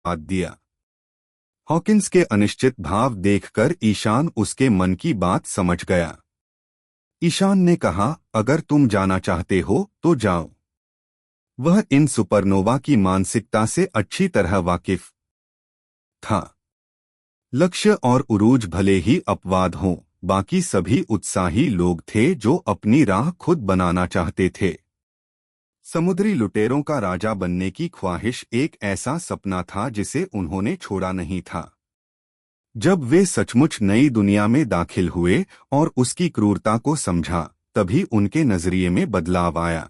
दिया। हॉकिंस के अनिश्चित भाव देखकर ईशान उसके मन की बात समझ गया। ईशान ने कहा, अगर तुम जाना चाहते हो तो जाओ। वह इन सुपरनोवा की मानसिकता से अच्छी तरह वाकिफ था। लक्ष्य और उरूज भले ही अपवाद हों, बाकी सभी उत्साही लोग थे जो अपनी राह खुद बनाना चाहते थे। समुद्री लुटेरों का राजा बनने की ख्वाहिश एक ऐसा सपना था जिसे उन्होंने छोड़ा नहीं था। जब वे सचमुच नई दुनिया में दाखिल हुए और उसकी क्रूरता को समझा, तभी उनके नजरिए में बदलाव आया।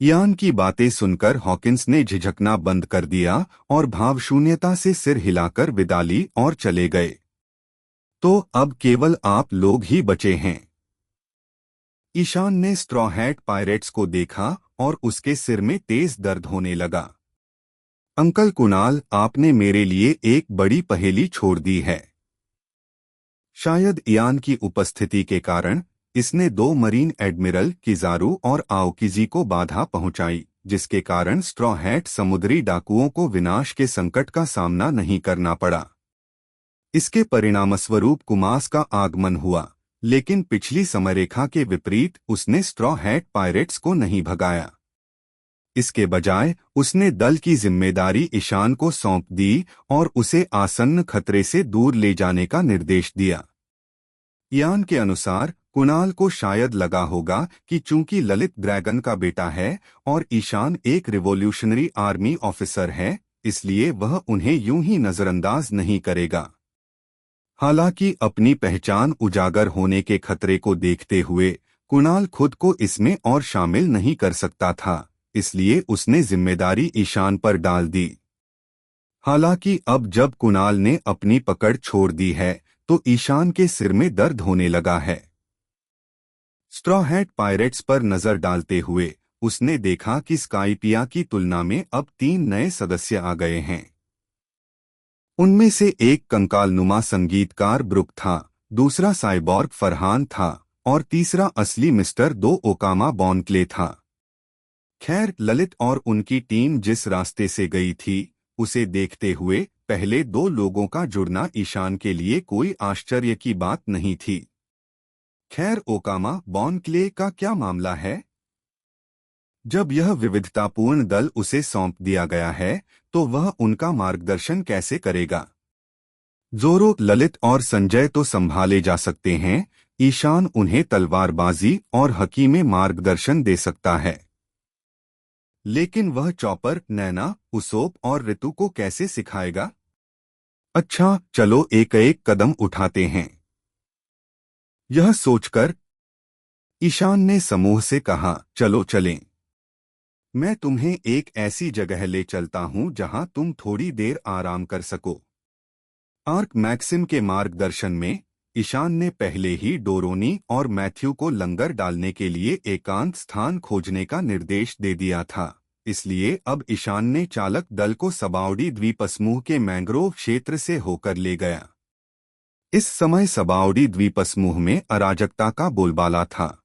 इयान की बातें सुनकर हॉकिंस ने झिझकना बंद कर दिया और भावशून्यता से सिर हिलाकर विदा ली और चले गए। तो अब केवल आप लोग ही बचे हैं। ईशान ने स्ट्रॉ हैट पायरेट्स को देखा और उसके सिर में तेज दर्द होने लगा। अंकल कुणाल, आपने मेरे लिए एक बड़ी पहेली छोड़ दी है। शायद इयान की उपस्थिति के कारण इसने दो मरीन एडमिरल किजारू और आओकिजी को बाधा पहुंचाई, जिसके कारण स्ट्रॉ हैट समुद्री डाकुओं को विनाश के संकट का सामना नहीं करना पड़ा। इसके परिणामस्वरूप कुमास का आगमन हुआ, लेकिन पिछली समयरेखा के विपरीत उसने स्ट्रॉ हैट पायरेट्स को नहीं भगाया। इसके बजाय उसने दल की जिम्मेदारी ईशान को सौंप दी और उसे आसन्न खतरे से दूर ले जाने का निर्देश दिया। इयान के अनुसार कुणाल को शायद लगा होगा कि चूंकि ललित ड्रैगन का बेटा है और ईशान एक रिवॉल्यूशनरी आर्मी ऑफिसर है, इसलिए वह उन्हें यूं ही नजरअंदाज नहीं करेगा। हालांकि अपनी पहचान उजागर होने के खतरे को देखते हुए कुणाल खुद को इसमें और शामिल नहीं कर सकता था, इसलिए उसने जिम्मेदारी ईशान पर डाल दी। हालांकि अब जब कुणाल ने अपनी पकड़ छोड़ दी है तो ईशान के सिर में दर्द होने लगा है। स्ट्रॉ हैट पायरेट्स पर नजर डालते हुए उसने देखा कि स्काइपिया की तुलना में अब 3 नए सदस्य आ गए हैं। उनमें से एक कंकालनुमा संगीतकार ब्रुक था, दूसरा साइबॉर्ग फरहान था और तीसरा असली मिस्टर दो ओकामा बॉनक्ले था। खैर, ललित और उनकी टीम जिस रास्ते से गई थी, उसे देखते हुए पहले 2 लोगों का जुड़ना ईशान के लिए कोई आश्चर्य की बात नहीं थी। खैर, ओकामा बॉनक्ले का क्या मामला है? जब यह विविधतापूर्ण दल उसे सौंप दिया गया है, तो वह उनका मार्गदर्शन कैसे करेगा? जोरो, ललित और संजय तो संभाले जा सकते हैं, ईशान उन्हें तलवारबाजी और हकी में मार्गदर्शन दे सकता है। लेकिन वह चॉपर, नैना, उसोप और ऋतु को कैसे सिखाएगा? अच्छा, चलो एक एक कदम उठाते हैं। यह सोचकर ईशान ने समूह से कहा, चलो चलें। मैं तुम्हें एक ऐसी जगह ले चलता हूं जहां तुम थोड़ी देर आराम कर सको। आर्क मैक्सिम के मार्गदर्शन में ईशान ने पहले ही डोरोनी और मैथ्यू को लंगर डालने के लिए एकांत स्थान खोजने का निर्देश दे दिया था, इसलिए अब ईशान ने चालक दल को सबाउडी द्वीपसमूह के मैंग्रोव क्षेत्र से होकर ले गया। इस समय सबाउडी द्वीपसमूह में अराजकता का बोलबाला था।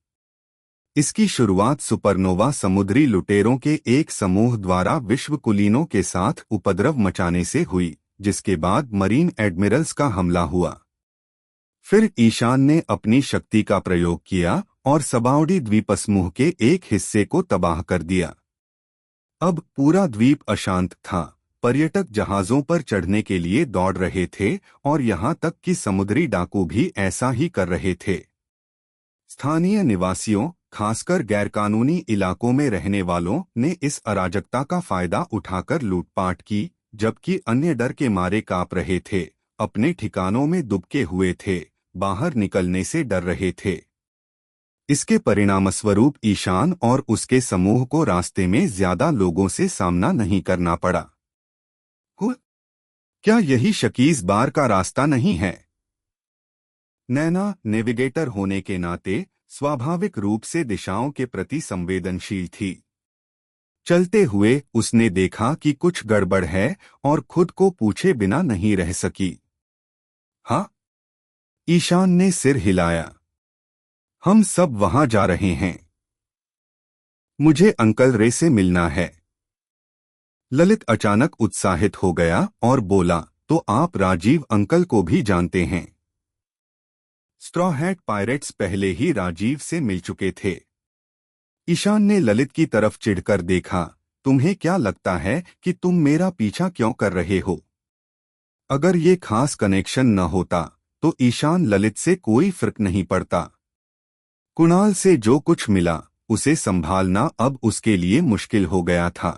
इसकी शुरुआत सुपरनोवा समुद्री लुटेरों के एक समूह द्वारा विश्व कुलीनों के साथ उपद्रव मचाने से हुई, जिसके बाद मरीन एडमिरल्स का हमला हुआ। फिर ईशान ने अपनी शक्ति का प्रयोग किया और सबाउडी द्वीपसमूह के एक हिस्से को तबाह कर दिया। अब पूरा द्वीप अशांत था, पर्यटक जहाजों पर चढ़ने के लिए दौड़ रहे थे और यहाँ तक कि समुद्री डाकू भी ऐसा ही कर रहे थे। स्थानीय निवासियों, खासकर गैरकानूनी इलाकों में रहने वालों ने इस अराजकता का फायदा उठाकर लूटपाट की, जबकि अन्य डर के मारे कांप रहे थे, अपने ठिकानों में दुबके हुए थे, बाहर निकलने से डर रहे थे। इसके परिणामस्वरूप ईशान और उसके समूह को रास्ते में ज्यादा लोगों से सामना नहीं करना पड़ा। क्या यही शकीज बार का रास्ता नहीं है? नैना नेविगेटर होने के नाते स्वाभाविक रूप से दिशाओं के प्रति संवेदनशील थी। चलते हुए उसने देखा कि कुछ गड़बड़ है और खुद को पूछे बिना नहीं रह सकी। हाँ? ईशान ने सिर हिलाया। हम सब वहां जा रहे हैं। मुझे अंकल रे से मिलना है। ललित अचानक उत्साहित हो गया और बोला, तो आप राजीव अंकल को भी जानते हैं? स्ट्रॉ हैट पायरेट्स पहले ही राजीव से मिल चुके थे। ईशान ने ललित की तरफ चिढ़कर देखा, तुम्हें क्या लगता है कि तुम मेरा पीछा क्यों कर रहे हो? अगर ये खास कनेक्शन न होता तो ईशान ललित से कोई फर्क नहीं पड़ता। कुणाल से जो कुछ मिला उसे संभालना अब उसके लिए मुश्किल हो गया था।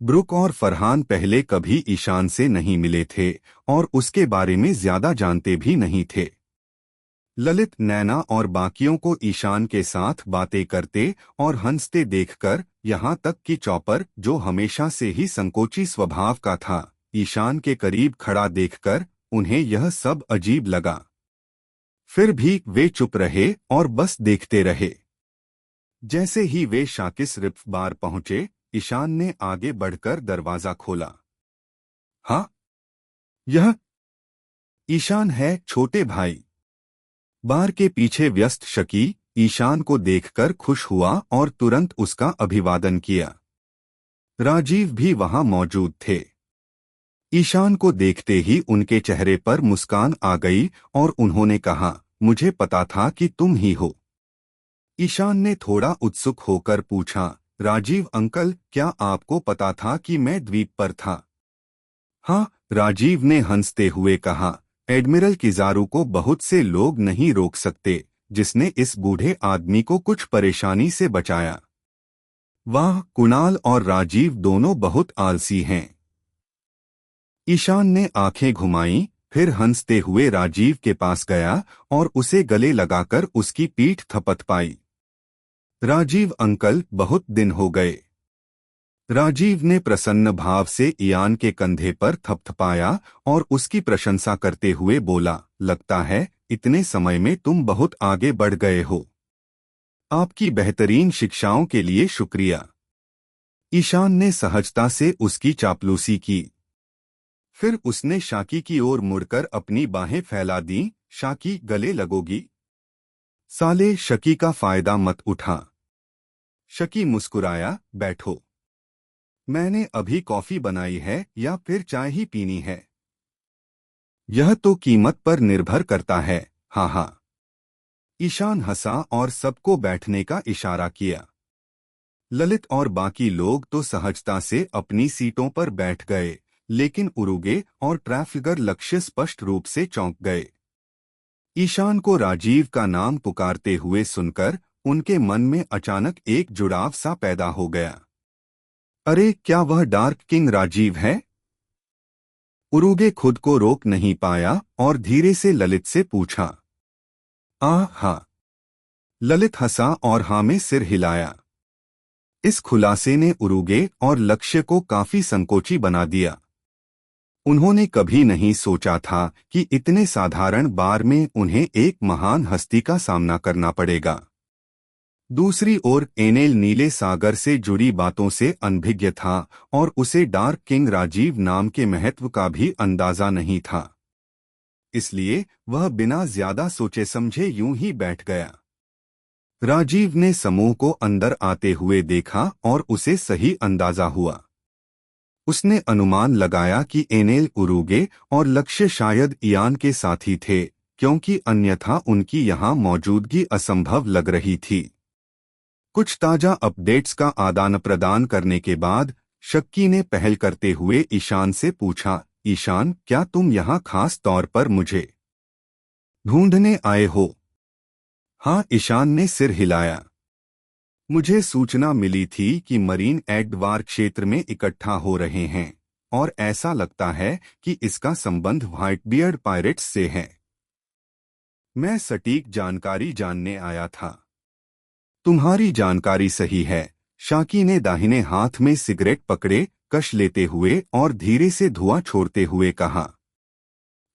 ब्रुक और फरहान पहले कभी ईशान से नहीं मिले थे और उसके बारे में ज्यादा जानते भी नहीं थे। ललित, नैना और बाकियों को ईशान के साथ बातें करते और हंसते देखकर, यहाँ तक कि चॉपर, जो हमेशा से ही संकोची स्वभाव का था, ईशान के करीब खड़ा देखकर उन्हें यह सब अजीब लगा। फिर भी वे चुप रहे और बस देखते रहे। जैसे ही वे शाकिस रिफ बार पहुंचे, ईशान ने आगे बढ़कर दरवाजा खोला। हाँ, यह ईशान है, छोटे भाई। बार के पीछे व्यस्त शकी ईशान को देखकर खुश हुआ और तुरंत उसका अभिवादन किया। राजीव भी वहां मौजूद थे। ईशान को देखते ही उनके चेहरे पर मुस्कान आ गई और उन्होंने कहा, मुझे पता था कि तुम ही हो। ईशान ने थोड़ा उत्सुक होकर पूछा, राजीव अंकल, क्या आपको पता था कि मैं द्वीप पर था? हाँ, राजीव ने हंसते हुए कहा, एडमिरल किजारू को बहुत से लोग नहीं रोक सकते, जिसने इस बूढ़े आदमी को कुछ परेशानी से बचाया। वाह, कुणाल और राजीव दोनों बहुत आलसी हैं। ईशान ने आंखें घुमाईं, फिर हंसते हुए राजीव के पास गया और उसे गले लगाकर उसकी पीठ थपथपाई। राजीव अंकल, बहुत दिन हो गए। राजीव ने प्रसन्न भाव से इयान के कंधे पर थपथपाया और उसकी प्रशंसा करते हुए बोला, लगता है इतने समय में तुम बहुत आगे बढ़ गए हो। आपकी बेहतरीन शिक्षाओं के लिए शुक्रिया। ईशान ने सहजता से उसकी चापलूसी की। फिर उसने शाकी की ओर मुड़कर अपनी बाहें फैला दी। शाकी, गले लगोगी? साले, शकी का फायदा मत उठा। शकी मुस्कुराया, बैठो। मैंने अभी कॉफी बनाई है या फिर चाय ही पीनी है? यह तो कीमत पर निर्भर करता है। हाँ हाँ। ईशान हंसा और सबको बैठने का इशारा किया। ललित और बाकी लोग तो सहजता से अपनी सीटों पर बैठ गए, लेकिन उरुगे और ट्रैफिगर लक्ष्य स्पष्ट रूप से चौंक गए। ईशान को राजीव का नाम पुकारते हुए सुनकर उनके मन में अचानक एक जुड़ाव सा पैदा हो गया। अरे, क्या वह डार्क किंग राजीव है? उरुगे खुद को रोक नहीं पाया और धीरे से ललित से पूछा। हाँ। ललित हंसा और हाँ में सिर हिलाया। इस खुलासे ने उरुगे और लक्ष्य को काफी संकोची बना दिया। उन्होंने कभी नहीं सोचा था कि इतने साधारण बार में उन्हें एक महान हस्ती का सामना करना पड़ेगा। दूसरी ओर एनेल नीले सागर से जुड़ी बातों से अनभिज्ञ था और उसे डार्क किंग राजीव नाम के महत्व का भी अंदाजा नहीं था। इसलिए वह बिना ज्यादा सोचे समझे यूं ही बैठ गया। राजीव ने समूह को अंदर आते हुए देखा और उसे सही अंदाजा हुआ। उसने अनुमान लगाया कि एनेल, उरुगे और लक्ष्य शायद इयान के साथी थे, क्योंकि अन्यथा उनकी यहां मौजूदगी असंभव लग रही थी। कुछ ताजा अपडेट्स का आदान प्रदान करने के बाद शक्की ने पहल करते हुए ईशान से पूछा, ईशान, क्या तुम यहाँ खास तौर पर मुझे ढूंढने आए हो? हाँ, ईशान ने सिर हिलाया। मुझे सूचना मिली थी कि मरीन एडवार क्षेत्र में इकट्ठा हो रहे हैं और ऐसा लगता है कि इसका संबंध व्हाइटबियर्ड पायरेट्स से है। मैं सटीक जानकारी जानने आया था। तुम्हारी जानकारी सही है। शाकी ने दाहिने हाथ में सिगरेट पकड़े कश लेते हुए और धीरे से धुआं छोड़ते हुए कहा।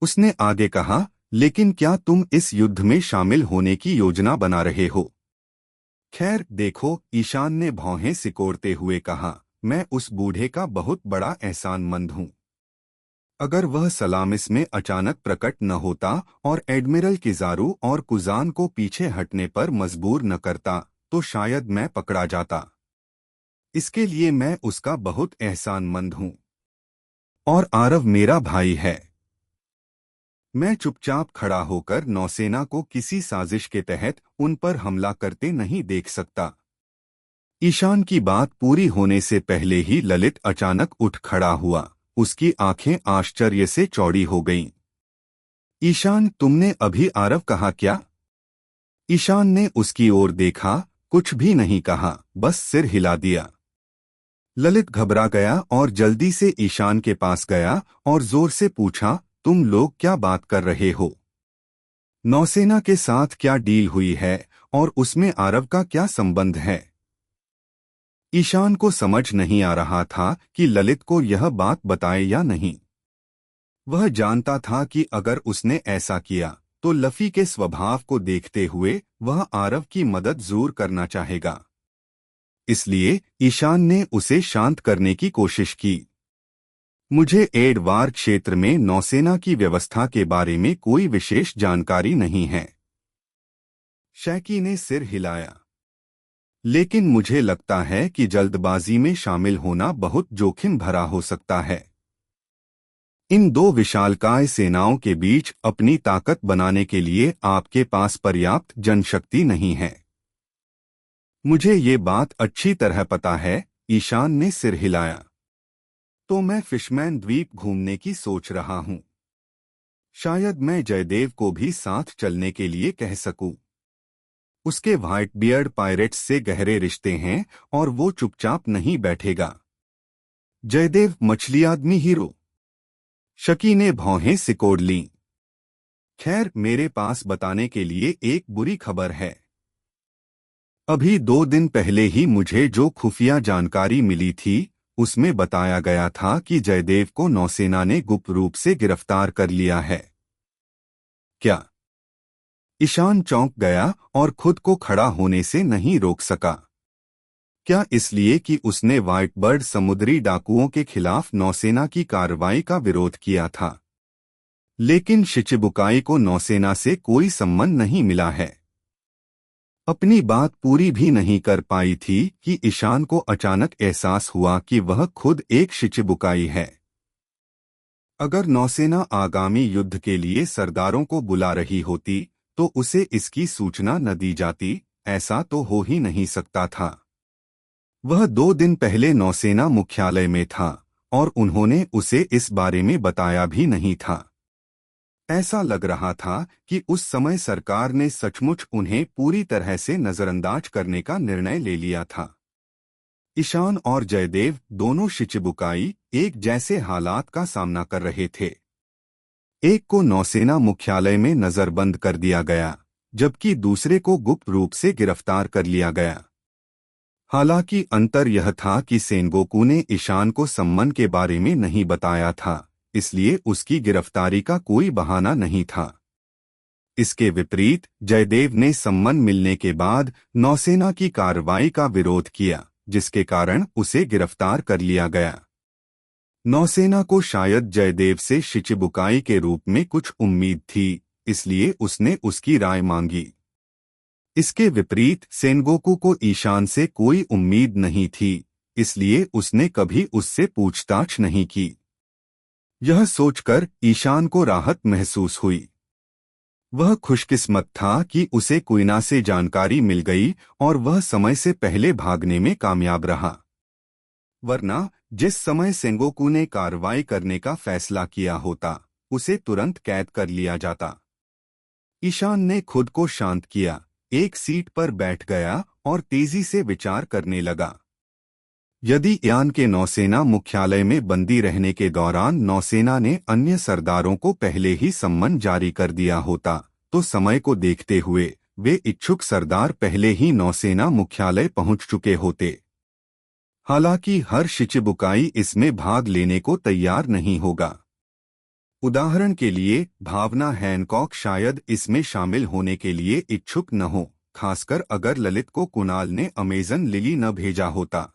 उसने आगे कहा, लेकिन क्या तुम इस युद्ध में शामिल होने की योजना बना रहे हो? खैर देखो, ईशान ने भौहें सिकोड़ते हुए कहा, मैं उस बूढ़े का बहुत बड़ा एहसानमंद हूं। अगर वह सलामिस में अचानक प्रकट न होता और एडमिरल किजारू और कुजान को पीछे हटने पर मजबूर न करता, तो शायद मैं पकड़ा जाता। इसके लिए मैं उसका बहुत एहसानमंद हूं। और आरव मेरा भाई है। मैं चुपचाप खड़ा होकर नौसेना को किसी साजिश के तहत उन पर हमला करते नहीं देख सकता। ईशान की बात पूरी होने से पहले ही ललित अचानक उठ खड़ा हुआ। उसकी आंखें आश्चर्य से चौड़ी हो गईं। ईशान, तुमने अभी आरव कहा क्या? ईशान ने उसकी ओर देखा, कुछ भी नहीं कहा, बस सिर हिला दिया। ललित घबरा गया और जल्दी से ईशान के पास गया और जोर से पूछा, तुम लोग क्या बात कर रहे हो? नौसेना के साथ क्या डील हुई है और उसमें आरव का क्या संबंध है? ईशान को समझ नहीं आ रहा था कि ललित को यह बात बताए या नहीं। वह जानता था कि अगर उसने ऐसा किया तो लफी के स्वभाव को देखते हुए वह आरव की मदद जरूर करना चाहेगा। इसलिए ईशान ने उसे शांत करने की कोशिश की। मुझे एडवार क्षेत्र में नौसेना की व्यवस्था के बारे में कोई विशेष जानकारी नहीं है। शैकी ने सिर हिलाया। लेकिन मुझे लगता है कि जल्दबाजी में शामिल होना बहुत जोखिम भरा हो सकता है। इन दो विशालकाय सेनाओं के बीच अपनी ताकत बनाने के लिए आपके पास पर्याप्त जनशक्ति नहीं है। मुझे ये बात अच्छी तरह पता है। ईशान ने सिर हिलाया। तो मैं फिशमैन द्वीप घूमने की सोच रहा हूं। शायद मैं जयदेव को भी साथ चलने के लिए कह सकूं। उसके व्हाइट बियर्ड पायरेट्स से गहरे रिश्ते हैं और वो चुपचाप नहीं बैठेगा। जयदेव मछली आदमी हीरो। शकी ने भौहें सिकोड़ लीं। खैर, मेरे पास बताने के लिए एक बुरी खबर है। अभी 2 दिन पहले ही मुझे जो खुफिया जानकारी मिली थी उसमें बताया गया था कि जयदेव को नौसेना ने गुप्त रूप से गिरफ्तार कर लिया है। क्या? ईशान चौंक गया और खुद को खड़ा होने से नहीं रोक सका। क्या इसलिए कि उसने व्हाइट बर्ड समुद्री डाकुओं के खिलाफ नौसेना की कार्रवाई का विरोध किया था? लेकिन शिचिबुकाई को नौसेना से कोई सम्मान नहीं मिला है। अपनी बात पूरी भी नहीं कर पाई थी कि ईशान को अचानक एहसास हुआ कि वह खुद एक शिचिबुकाई है। अगर नौसेना आगामी युद्ध के लिए सरदारों को बुला रही होती तो उसे इसकी सूचना न दी जाती? ऐसा तो हो ही नहीं सकता था। वह 2 दिन पहले नौसेना मुख्यालय में था और उन्होंने उसे इस बारे में बताया भी नहीं था। ऐसा लग रहा था कि उस समय सरकार ने सचमुच उन्हें पूरी तरह से नजरअंदाज करने का निर्णय ले लिया था। ईशान और जयदेव दोनों शिचिबुकाई एक जैसे हालात का सामना कर रहे थे। एक को नौसेना मुख्यालय में नजरबंद कर दिया गया जबकि दूसरे को गुप्त रूप से गिरफ्तार कर लिया गया। हालांकि अंतर यह था कि सेनगोकू ने ईशान को सम्मन के बारे में नहीं बताया था, इसलिए उसकी गिरफ्तारी का कोई बहाना नहीं था। इसके विपरीत जयदेव ने सम्मन मिलने के बाद नौसेना की कार्रवाई का विरोध किया, जिसके कारण उसे गिरफ्तार कर लिया गया। नौसेना को शायद जयदेव से शिचिबुकाई के रूप में कुछ उम्मीद थी, इसलिए उसने उसकी राय मांगी। इसके विपरीत सेनगोकू को ईशान से कोई उम्मीद नहीं थी, इसलिए उसने कभी उससे पूछताछ नहीं की। यह सोचकर ईशान को राहत महसूस हुई। वह खुशकिस्मत था कि उसे कुइना से जानकारी मिल गई और वह समय से पहले भागने में कामयाब रहा। वरना जिस समय सेंगोकू ने कार्रवाई करने का फैसला किया होता, उसे तुरंत कैद कर लिया जाता। ईशान ने खुद को शांत किया, एक सीट पर बैठ गया और तेजी से विचार करने लगा। यदि यान के नौसेना मुख्यालय में बंदी रहने के दौरान नौसेना ने अन्य सरदारों को पहले ही सम्मन जारी कर दिया होता, तो समय को देखते हुए वे इच्छुक सरदार पहले ही नौसेना मुख्यालय पहुंच चुके होते। हालांकि हर शिचिबुकाई इसमें भाग लेने को तैयार नहीं होगा। उदाहरण के लिए भावना हैनकॉक शायद इसमें शामिल होने के लिए इच्छुक न हो, खासकर अगर ललित को कुणाल ने अमेजन लिली न भेजा होता।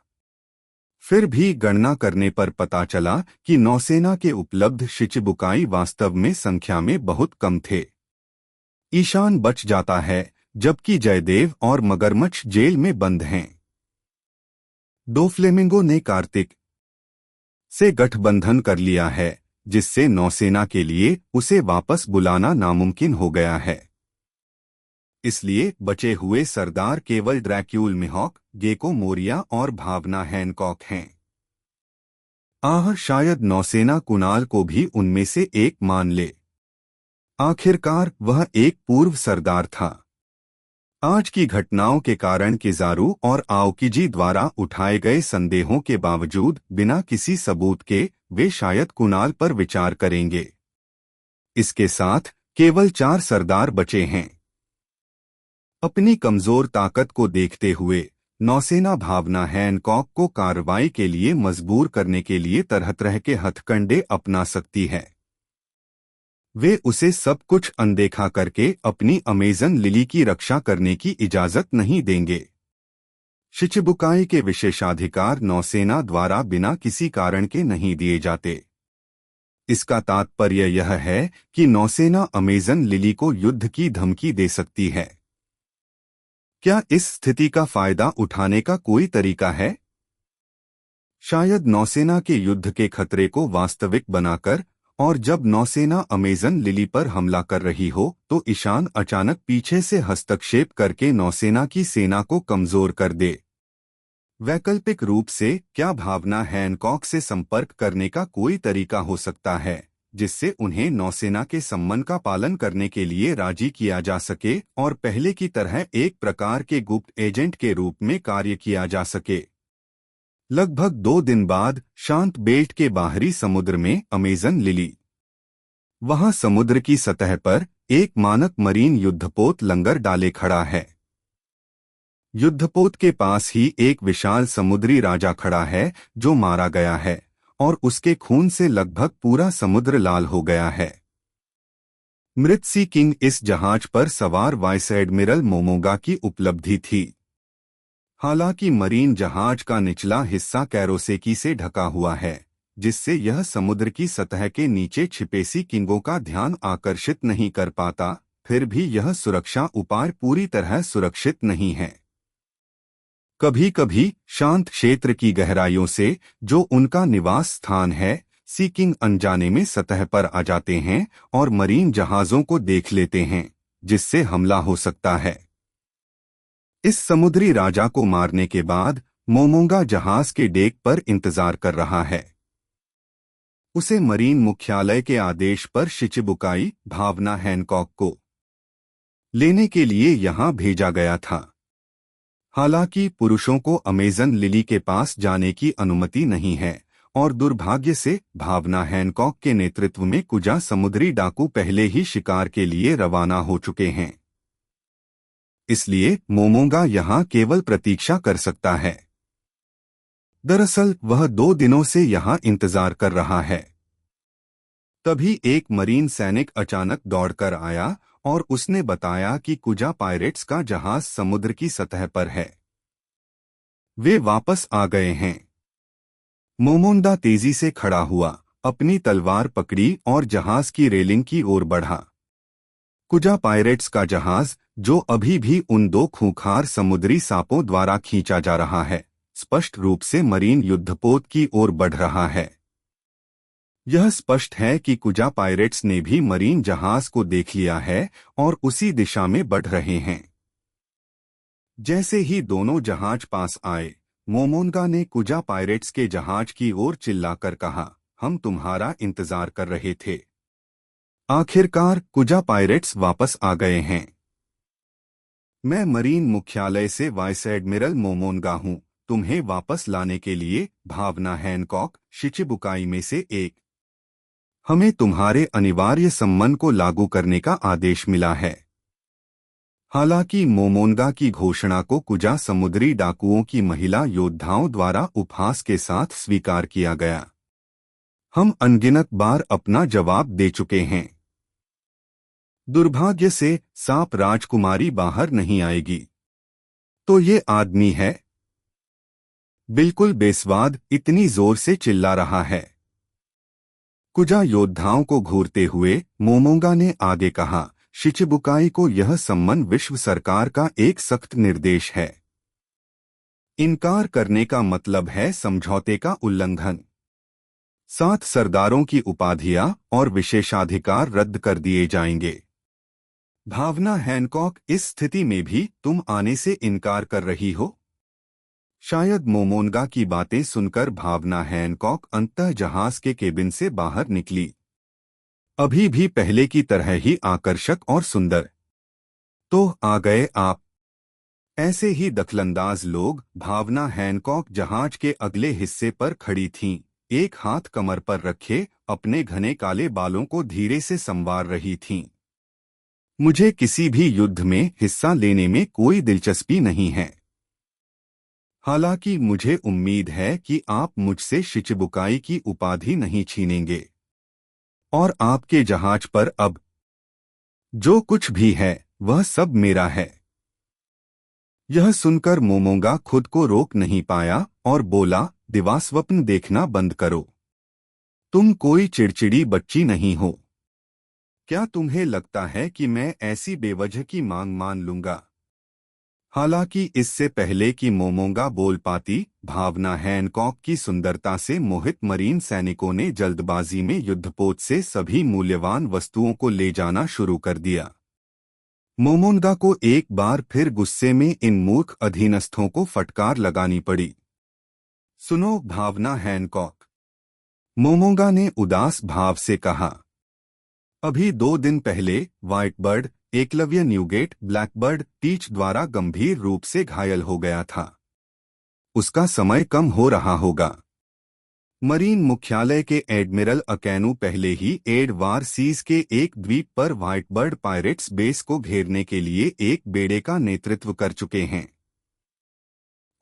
फिर भी गणना करने पर पता चला कि नौसेना के उपलब्ध शिचिबुकाई वास्तव में संख्या में बहुत कम थे। ईशान बच जाता है जबकि जयदेव और मगरमच्छ जेल में बंद हैं। दो फ्लेमिंगो ने कार्तिक से गठबंधन कर लिया है, जिससे नौसेना के लिए उसे वापस बुलाना नामुमकिन हो गया है। इसलिए बचे हुए सरदार केवल ड्रैक्यूल मिहॉक, गेको मोरिया और भावना हैनकॉक हैं। शायद नौसेना कुणाल को भी उनमें से एक मान ले। आखिरकार वह एक पूर्व सरदार था। आज की घटनाओं के कारण किजारू और आओकिजी द्वारा उठाए गए संदेहों के बावजूद बिना किसी सबूत के वे शायद कुणाल पर विचार करेंगे। इसके साथ केवल 4 सरदार बचे हैं। अपनी कमजोर ताकत को देखते हुए नौसेना भावना हैनकॉक को कार्रवाई के लिए मजबूर करने के लिए तरह तरह के हथकंडे अपना सकती है। वे उसे सब कुछ अनदेखा करके अपनी अमेजन लिली की रक्षा करने की इजाजत नहीं देंगे। शिचिबुकाई के विशेषाधिकार नौसेना द्वारा बिना किसी कारण के नहीं दिए जाते। इसका तात्पर्य यह है कि नौसेना अमेजन लिली को युद्ध की धमकी दे सकती है। क्या इस स्थिति का फायदा उठाने का कोई तरीका है? शायद नौसेना के युद्ध के खतरे को वास्तविक बनाकर, और जब नौसेना अमेजन लिली पर हमला कर रही हो तो ईशान अचानक पीछे से हस्तक्षेप करके नौसेना की सेना को कमजोर कर दे। वैकल्पिक रूप से क्या भावना हैनकॉक से संपर्क करने का कोई तरीका हो सकता है, जिससे उन्हें नौसेना के सम्मन का पालन करने के लिए राजी किया जा सके और पहले की तरह एक प्रकार के गुप्त एजेंट के रूप में कार्य किया जा सके। लगभग 2 दिन बाद शांत बेल्ट के बाहरी समुद्र में अमेजन लिली। वहां समुद्र की सतह पर एक मानक मरीन युद्धपोत लंगर डाले खड़ा है। युद्धपोत के पास ही एक विशाल समुद्री राजा खड़ा है जो मारा गया है, और उसके खून से लगभग पूरा समुद्र लाल हो गया है। मृत सी किंग इस जहाज पर सवार वाइस एडमिरल मोमोगा की उपलब्धि थी। हालांकि मरीन जहाज का निचला हिस्सा कैरोसेकी से ढका हुआ है, जिससे यह समुद्र की सतह के नीचे छिपे सी किंगों का ध्यान आकर्षित नहीं कर पाता, फिर भी यह सुरक्षा उपाय पूरी तरह सुरक्षित नहीं है। कभी कभी शांत क्षेत्र की गहराइयों से, जो उनका निवास स्थान है, सी किंग अनजाने में सतह पर आ जाते हैं और मरीन जहाजों को देख लेते हैं, जिससे हमला हो सकता है। इस समुद्री राजा को मारने के बाद मोमोंगा जहाज के डेक पर इंतजार कर रहा है। उसे मरीन मुख्यालय के आदेश पर शिचिबुकाई भावना हैनकॉक को लेने के लिए यहां भेजा गया था। हालांकि पुरुषों को अमेजन लिली के पास जाने की अनुमति नहीं है, और दुर्भाग्य से भावना हैनकॉक के नेतृत्व में कुजा समुद्री डाकू पहले ही शिकार के लिए रवाना हो चुके हैं। इसलिए मोमोंगा यहां केवल प्रतीक्षा कर सकता है। दरअसल वह 2 दिनों से यहां इंतजार कर रहा है। तभी एक मरीन सैनिक अचानक दौड़कर आया और उसने बताया कि कुजा पायरेट्स का जहाज समुद्र की सतह पर है। वे वापस आ गए हैं। मोमोंगा तेजी से खड़ा हुआ, अपनी तलवार पकड़ी और जहाज की रेलिंग की ओर बढ़ा। कुजा पायरेट्स का जहाज, जो अभी भी उन 2 खूंखार समुद्री सांपों द्वारा खींचा जा रहा है, स्पष्ट रूप से मरीन युद्धपोत की ओर बढ़ रहा है। यह स्पष्ट है कि कुजा पायरेट्स ने भी मरीन जहाज को देख लिया है और उसी दिशा में बढ़ रहे हैं। जैसे ही दोनों जहाज पास आए, मोमोंगा ने कुजा पायरेट्स के जहाज की ओर चिल्लाकर कहा, हम तुम्हारा इंतजार कर रहे थे। आखिरकार कुजा पायरेट्स वापस आ गए हैं। मैं मरीन मुख्यालय से वाइस एडमिरल मोमोंगा हूं, तुम्हें वापस लाने के लिए भावना हैनकॉक, शिचिबुकाई में से एक। हमें तुम्हारे अनिवार्य सम्मन को लागू करने का आदेश मिला है। हालांकि मोमोंगा की घोषणा को कुजा समुद्री डाकुओं की महिला योद्धाओं द्वारा उपहास के साथ स्वीकार किया गया। हम अनगिनत बार अपना जवाब दे चुके हैं। दुर्भाग्य से सांप राजकुमारी बाहर नहीं आएगी। तो ये आदमी है? बिल्कुल बेस्वाद इतनी जोर से चिल्ला रहा है। कुजा योद्धाओं को घूरते हुए मोमोंगा ने आगे कहा, शिचिबुकाई को यह सम्मन विश्व सरकार का एक सख्त निर्देश है। इनकार करने का मतलब है समझौते का उल्लंघन। 7 सरदारों की उपाधियां और विशेषाधिकार रद्द कर दिए जाएंगे। भावना हैनकॉक, इस स्थिति में भी तुम आने से इनकार कर रही हो? शायद मोमोनगा की बातें सुनकर भावना हैनकॉक अंततः जहाज के केबिन से बाहर निकली, अभी भी पहले की तरह ही आकर्षक और सुंदर। तो आ गए आप। ऐसे ही दखलंदाज लोग। भावना हैनकॉक जहाज के अगले हिस्से पर खड़ी थीं, एक हाथ कमर पर रखे अपने घने काले बालों को धीरे से संवार रही थीं। मुझे किसी भी युद्ध में हिस्सा लेने में कोई दिलचस्पी नहीं है। हालांकि मुझे उम्मीद है कि आप मुझसे शिचिबुकाई की उपाधि नहीं छीनेंगे और आपके जहाज पर अब जो कुछ भी है वह सब मेरा है। यह सुनकर मोमोंगा खुद को रोक नहीं पाया और बोला, दिवास्वप्न देखना बंद करो। तुम कोई चिड़चिड़ी बच्ची नहीं हो। क्या तुम्हें लगता है कि मैं ऐसी बेवजह की मांग मान लूंगा? हालांकि इससे पहले कि मोमोंगा बोल पाती, भावना हैनकॉक की सुंदरता से मोहित मरीन सैनिकों ने जल्दबाजी में युद्धपोत से सभी मूल्यवान वस्तुओं को ले जाना शुरू कर दिया। मोमोंगा को एक बार फिर गुस्से में इन मूर्ख अधीनस्थों को फटकार लगानी पड़ी। सुनो भावना हैनकॉक, मोमोंगा ने उदास भाव से कहा। अभी 2 दिन पहले व्हाइटबर्ड, एकलव्य न्यूगेट ब्लैकबर्ड टीच द्वारा गंभीर रूप से घायल हो गया था। उसका समय कम हो रहा होगा। मरीन मुख्यालय के एडमिरल अकैनू पहले ही एडवार सीज के एक द्वीप पर व्हाइटबर्ड पायरेट्स बेस को घेरने के लिए एक बेड़े का नेतृत्व कर चुके हैं।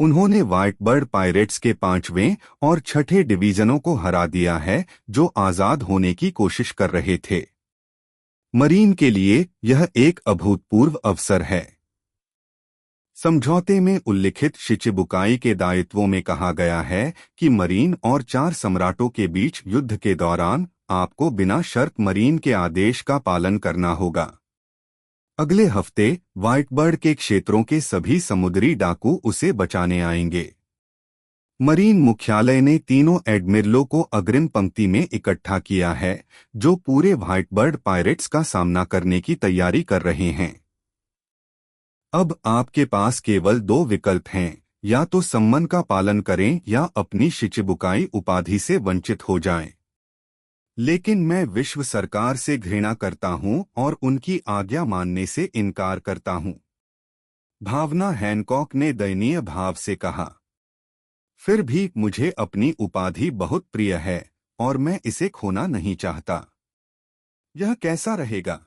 उन्होंने व्हाइटबर्ड पायरेट्स के 5वें और 6ठे डिवीजनों को हरा दिया है, जो आजाद होने की कोशिश कर रहे थे। मरीन के लिए यह एक अभूतपूर्व अवसर है। समझौते में उल्लिखित शिचिबुकाई के दायित्वों में कहा गया है कि मरीन और 4 सम्राटों के बीच युद्ध के दौरान आपको बिना शर्त मरीन के आदेश का पालन करना होगा। अगले हफ्ते व्हाइटबर्ड के क्षेत्रों के सभी समुद्री डाकू उसे बचाने आएंगे। मरीन मुख्यालय ने तीनों एडमिरलों को अग्रिम पंक्ति में इकट्ठा किया है, जो पूरे व्हाइटबर्ड पायरेट्स का सामना करने की तैयारी कर रहे हैं। अब आपके पास केवल 2 विकल्प हैं, या तो सम्मन का पालन करें या अपनी शिचिबुकाई उपाधि से वंचित हो जाएं। लेकिन मैं विश्व सरकार से घृणा करता हूं और उनकी आज्ञा मानने से इनकार करता हूं, भावना हैनकॉक ने दयनीय भाव से कहा। फिर भी मुझे अपनी उपाधि बहुत प्रिय है और मैं इसे खोना नहीं चाहता। यह कैसा रहेगा?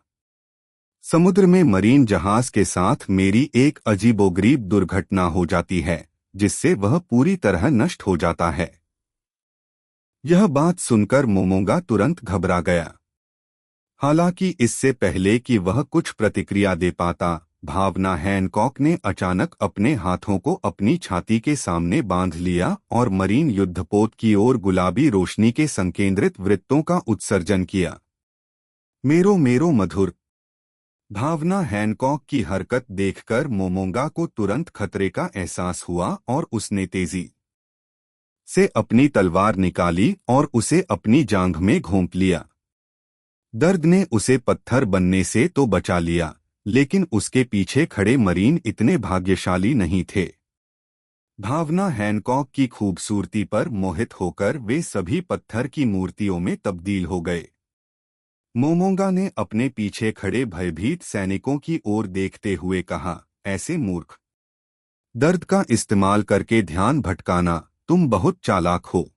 समुद्र में मरीन जहाज के साथ मेरी एक अजीबोगरीब दुर्घटना हो जाती है, जिससे वह पूरी तरह नष्ट हो जाता है। यह बात सुनकर मोमोंगा तुरंत घबरा गया। हालांकि इससे पहले कि वह कुछ प्रतिक्रिया दे पाता, भावना हैनकॉक ने अचानक अपने हाथों को अपनी छाती के सामने बांध लिया और मरीन युद्धपोत की ओर गुलाबी रोशनी के संकेंद्रित वृत्तों का उत्सर्जन किया। मेरो मेरो मधुर। भावना हैनकॉक की हरकत देखकर मोमोंगा को तुरंत खतरे का एहसास हुआ और उसने तेजी से अपनी तलवार निकाली और उसे अपनी जांघ में घोंप लिया। दर्द ने उसे पत्थर बनने से तो बचा लिया, लेकिन उसके पीछे खड़े मरीन इतने भाग्यशाली नहीं थे। भावना हैनकॉक की खूबसूरती पर मोहित होकर वे सभी पत्थर की मूर्तियों में तब्दील हो गए। मोमोंगा ने अपने पीछे खड़े भयभीत सैनिकों की ओर देखते हुए कहा, ऐसे मूर्ख, दर्द का इस्तेमाल करके ध्यान भटकाना, तुम बहुत चालाक हो।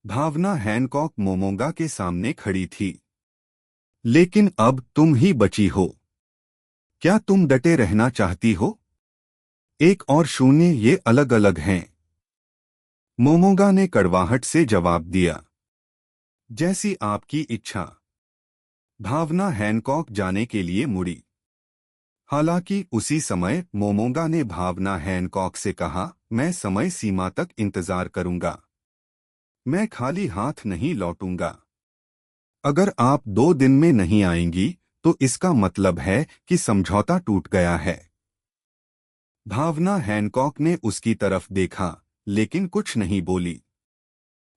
भावना हैनकॉक मोमोंगा के सामने खड़ी थी। लेकिन अब तुम ही बची हो। क्या तुम डटे रहना चाहती हो? 1 और 0 ये अलग अलग हैं। मोमोंगा ने कड़वाहट से जवाब दिया। जैसी आपकी इच्छा। भावना हैनकॉक जाने के लिए मुड़ी। हालांकि उसी समय मोमोंगा ने भावना हैनकॉक से कहा, मैं समय सीमा तक इंतजार करूंगा। मैं खाली हाथ नहीं लौटूंगा। अगर आप 2 दिन में नहीं आएंगी, तो इसका मतलब है कि समझौता टूट गया है। भावना हैनकॉक ने उसकी तरफ देखा, लेकिन कुछ नहीं बोली।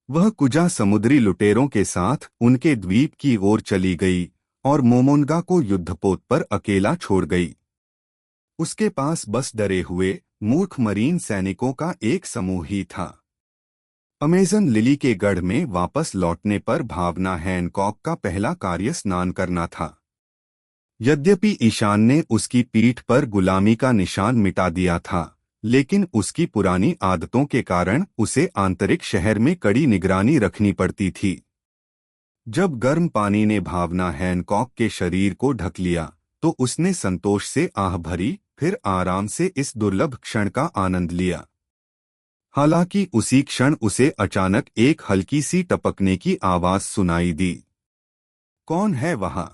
वह कुजा समुद्री लुटेरों के साथ उनके द्वीप की ओर चली गई और मोमोनगा को युद्धपोत पर अकेला छोड़ गई। उसके पास बस डरे हुए मूर्ख मरीन सैनिकों का एक समूह ही था। अमेजन लिली के गढ़ में वापस लौटने पर भावना हैनकॉक का पहला कार्य स्नान करना था। यद्यपि ईशान ने उसकी पीठ पर गुलामी का निशान मिटा दिया था, लेकिन उसकी पुरानी आदतों के कारण उसे आंतरिक शहर में कड़ी निगरानी रखनी पड़ती थी। जब गर्म पानी ने भावना हैनकॉक के शरीर को ढक लिया, तो उसने संतोष से आह भरी, फिर आराम से इस दुर्लभ क्षण का आनंद लिया। हालांकि उसी क्षण उसे अचानक एक हल्की सी टपकने की आवाज सुनाई दी। कौन है वहां?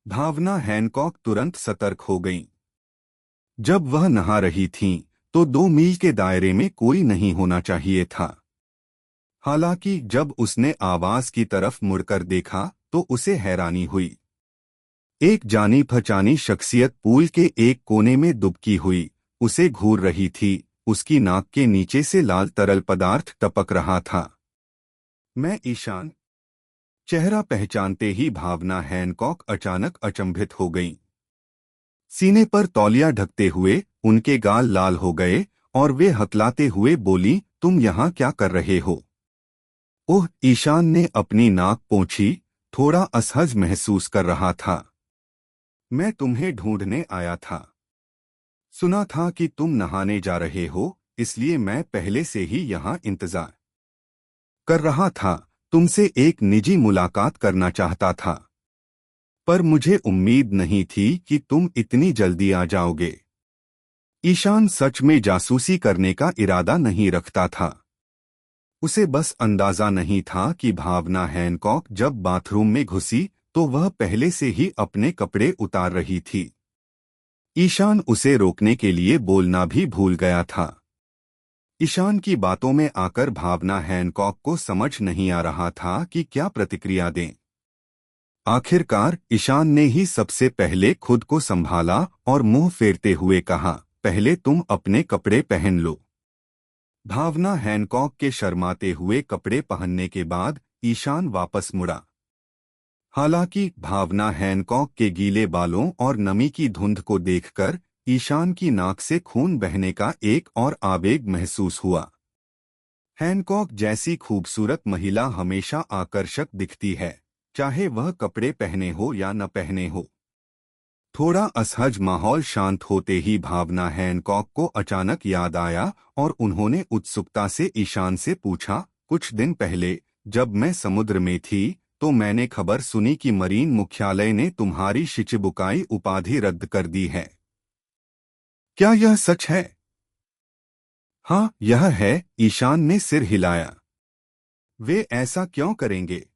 भावना हैनकॉक तुरंत सतर्क हो गईं। जब वह नहा रही थीं, तो 2 मील के दायरे में कोई नहीं होना चाहिए था। हालांकि जब उसने आवाज की तरफ मुड़कर देखा, तो उसे हैरानी हुई। एक जानी पहचानी शख्सियत पूल के एक कोने में दुबकी हुई उसे घूर रही थी। उसकी नाक के नीचे से लाल तरल पदार्थ टपक रहा था। मैं ईशान। चेहरा पहचानते ही भावना हैनकॉक अचानक अचंभित हो गईं। सीने पर तौलिया ढकते हुए उनके गाल लाल हो गए और वे हकलाते हुए बोली, तुम यहाँ क्या कर रहे हो? ओह! ईशान ने अपनी नाक पोंछी, थोड़ा असहज महसूस कर रहा था। मैं तुम्हें ढूंढने आया था। सुना था कि तुम नहाने जा रहे हो, इसलिए मैं पहले से ही यहाँ इंतजार कर रहा था। तुमसे एक निजी मुलाकात करना चाहता था, पर मुझे उम्मीद नहीं थी कि तुम इतनी जल्दी आ जाओगे। ईशान सच में जासूसी करने का इरादा नहीं रखता था। उसे बस अंदाजा नहीं था कि भावना हैनकॉक जब बाथरूम में घुसी, तो वह पहले से ही अपने कपड़े उतार रही थी। ईशान उसे रोकने के लिए बोलना भी भूल गया था। ईशान की बातों में आकर भावना हैनकॉक को समझ नहीं आ रहा था कि क्या प्रतिक्रिया दें। आखिरकार ईशान ने ही सबसे पहले खुद को संभाला और मुंह फेरते हुए कहा, पहले तुम अपने कपड़े पहन लो। भावना हैनकॉक के शर्माते हुए कपड़े पहनने के बाद ईशान वापस मुड़ा। हालांकि भावना हैनकॉक के गीले बालों और नमी की धुंध को देखकर ईशान की नाक से खून बहने का एक और आवेग महसूस हुआ। हैनकॉक जैसी खूबसूरत महिला हमेशा आकर्षक दिखती है, चाहे वह कपड़े पहने हो या न पहने हो। थोड़ा असहज माहौल शांत होते ही भावना हैनकॉक को अचानक याद आया और उन्होंने उत्सुकता से ईशान से पूछा, कुछ दिन पहले जब मैं समुद्र में थी, तो मैंने खबर सुनी कि मरीन मुख्यालय ने तुम्हारी शिचिबुकाई उपाधि रद्द कर दी है। क्या यह सच है? हाँ, यह है, ईशान ने सिर हिलाया। वे ऐसा क्यों करेंगे?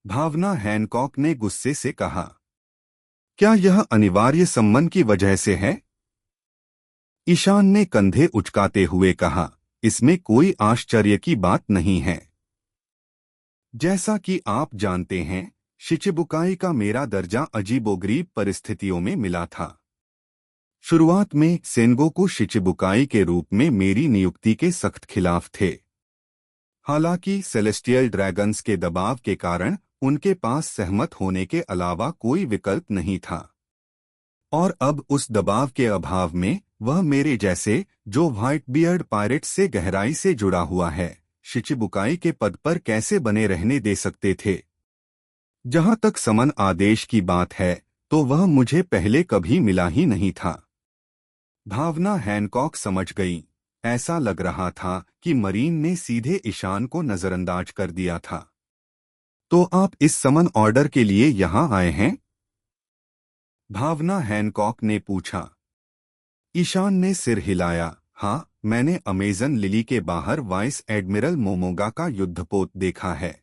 भावना हैनकॉक ने गुस्से से कहा। क्या यह अनिवार्य सम्मान की वजह से है? ईशान ने कंधे उचकाते हुए कहा, इसमें कोई आश्चर्य की बात नहीं है। जैसा कि आप जानते हैं, शिचिबुकाई का मेरा दर्जा अजीबोगरीब परिस्थितियों में मिला था। शुरुआत में सेनगोकू शिचिबुकाई के रूप में मेरी नियुक्ति के सख्त खिलाफ थे। हालांकि सेलेस्टियल ड्रैगन्स के दबाव के कारण उनके पास सहमत होने के अलावा कोई विकल्प नहीं था। और अब उस दबाव के अभाव में वह मेरे जैसे, जो व्हाइट बियर्ड पायरेट्स से गहराई से जुड़ा हुआ है, शिचिबुकाई के पद पर कैसे बने रहने दे सकते थे। जहां तक समन आदेश की बात है, तो वह मुझे पहले कभी मिला ही नहीं था। भावना हैनकॉक समझ गई। ऐसा लग रहा था कि मरीन ने सीधे ईशान को नजरअंदाज कर दिया था। तो आप इस समन ऑर्डर के लिए यहां आए हैं? भावना हैनकॉक ने पूछा। ईशान ने सिर हिलाया। हाँ, मैंने अमेजन लिली के बाहर वाइस एडमिरल मोमोगा का युद्धपोत देखा है।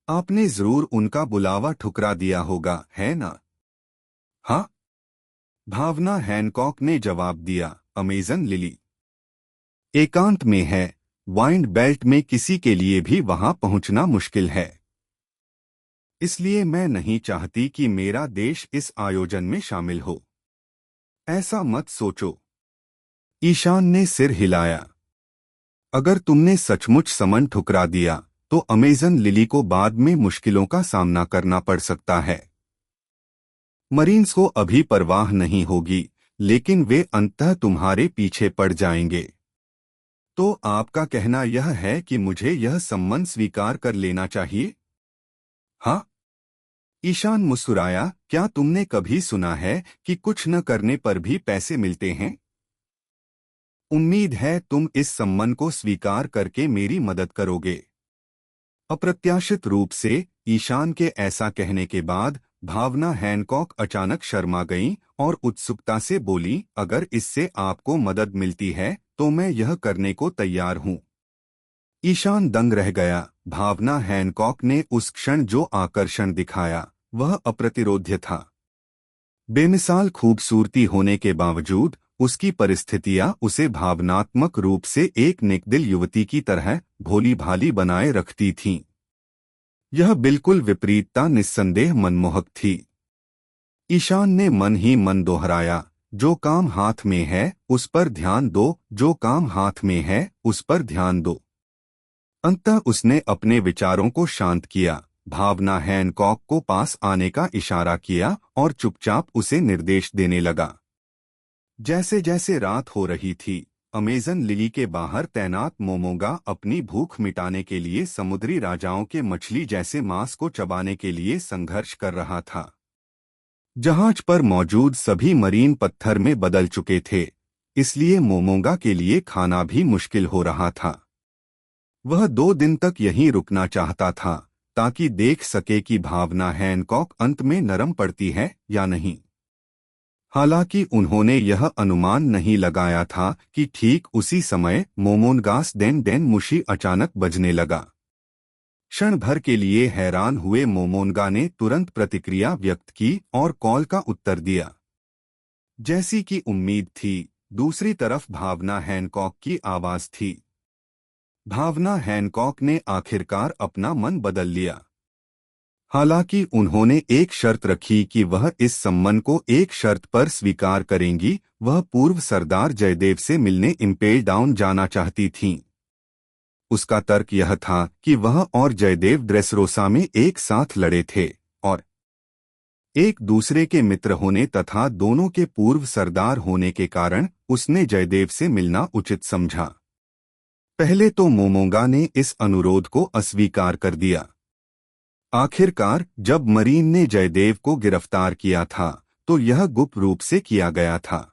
आपने जरूर उनका बुलावा ठुकरा दिया होगा, है ना? हाँ, भावना हैनकॉक ने जवाब दिया। अमेजन लिली एकांत में है। वाइंड बेल्ट में किसी के लिए भी वहां पहुंचना मुश्किल है। इसलिए मैं नहीं चाहती कि मेरा देश इस आयोजन में शामिल हो। ऐसा मत सोचो। ईशान ने सिर हिलाया। अगर तुमने सचमुच समन ठुकरा दिया तो अमेजन लिली को बाद में मुश्किलों का सामना करना पड़ सकता है। मरीन्स को अभी परवाह नहीं होगी, लेकिन वे अंततः तुम्हारे पीछे पड़ जाएंगे। तो आपका कहना यह है कि मुझे यह सम्मान स्वीकार कर लेना चाहिए? हाँ। ईशान मुस्कुराया। क्या तुमने कभी सुना है कि कुछ न करने पर भी पैसे मिलते हैं? उम्मीद है तुम इस सम्मान को स्वीकार करके मेरी मदद करोगे। अप्रत्याशित रूप से ईशान के ऐसा कहने के बाद भावना हैनकॉक अचानक शर्मा गईं और उत्सुकता से बोली, अगर इससे आपको मदद मिलती है तो मैं यह करने को तैयार हूं। ईशान दंग रह गया। भावना हैनकॉक ने उस क्षण जो आकर्षण दिखाया वह अप्रतिरोध्य था। बेमिसाल खूबसूरती होने के बावजूद उसकी परिस्थितियां उसे भावनात्मक रूप से एक नेकदिल युवती की तरह भोली भाली बनाए रखती थीं। यह बिल्कुल विपरीतता निस्संदेह मनमोहक थी। ईशान ने मन ही मन दोहराया, जो काम हाथ में है उस पर ध्यान दो, जो काम हाथ में है उस पर ध्यान दो। अंततः उसने अपने विचारों को शांत किया, भावना हैनकॉक को पास आने का इशारा किया और चुपचाप उसे निर्देश देने लगा। जैसे जैसे रात हो रही थी, अमेजन लिली के बाहर तैनात मोमोगा अपनी भूख मिटाने के लिए समुद्री राजाओं के मछली जैसे मांस को चबाने के लिए संघर्ष कर रहा था। जहाज पर मौजूद सभी मरीन पत्थर में बदल चुके थे, इसलिए मोमोगा के लिए खाना भी मुश्किल हो रहा था। वह 2 दिन तक यहीं रुकना चाहता था ताकि देख सके कि भावना हैनकॉक अंत में नरम पड़ती है या नहीं। हालांकि उन्होंने यह अनुमान नहीं लगाया था कि ठीक उसी समय मोमोनगास डेन डेन मुशी अचानक बजने लगा। क्षण भर के लिए हैरान हुए मोमोनगा ने तुरंत प्रतिक्रिया व्यक्त की और कॉल का उत्तर दिया। जैसी कि उम्मीद थी, दूसरी तरफ भावना हैनकॉक की आवाज थी। भावना हैनकॉक ने आखिरकार अपना मन बदल लिया। हालांकि उन्होंने एक शर्त रखी कि वह इस सम्मान को एक शर्त पर स्वीकार करेंगी। वह पूर्व सरदार जयदेव से मिलने इम्पेल डाउन जाना चाहती थीं। उसका तर्क यह था कि वह और जयदेव ड्रेसरोसा में एक साथ लड़े थे और एक दूसरे के मित्र होने तथा दोनों के पूर्व सरदार होने के कारण उसने जयदेव से मिलना उचित समझा। पहले तो मोमोगा ने इस अनुरोध को अस्वीकार कर दिया। आखिरकार जब मरीन ने जयदेव को गिरफ्तार किया था तो यह गुप्त रूप से किया गया था।